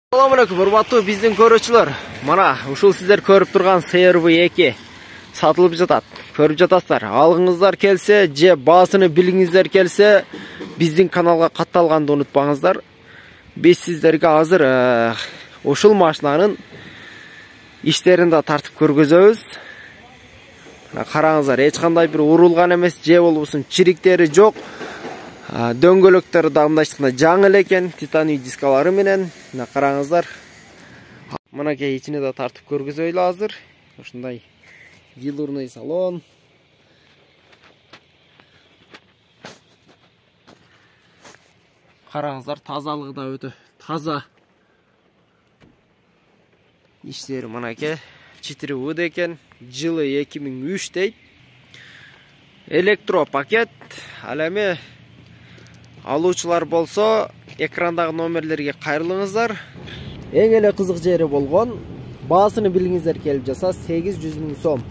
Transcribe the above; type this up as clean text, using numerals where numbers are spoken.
Assalamu alaikum, урматтуу биздин көрүүчүлөр. Мана ушул сиздер көрүп турган CRV2 сатылып жатат. Көрүп жатасыздар. Алгыңыздар келсе, же баасыны билиңиздер келсе, биздин каналга катталганды унутпаңыздар. Биз сиздерге азыр ушул машинанын иштерин да тартып көргөзөбүз. Караңыздар, эч кандай бир урулган эмес, же болбосун чириктери жок. Дөңгөлөктөрү да мындайчыкта жаңы экен, титаний дискалары менен. Караңыздар. Мынакей ичине да тартып көргөзөйлү азыр. Ушундай велурный салон. Караңыздар, тазалыгы да өтө таза. Иштери мынакей читири уд экен. Жылы 2003 дейт. Электро пакет. Ал эми алуучулар болсо, экрандагы номерлерге кайрылыңыздар. Эң эле кызык жери болгон, баасыны билиңиздер келип жатса 800 000 сом.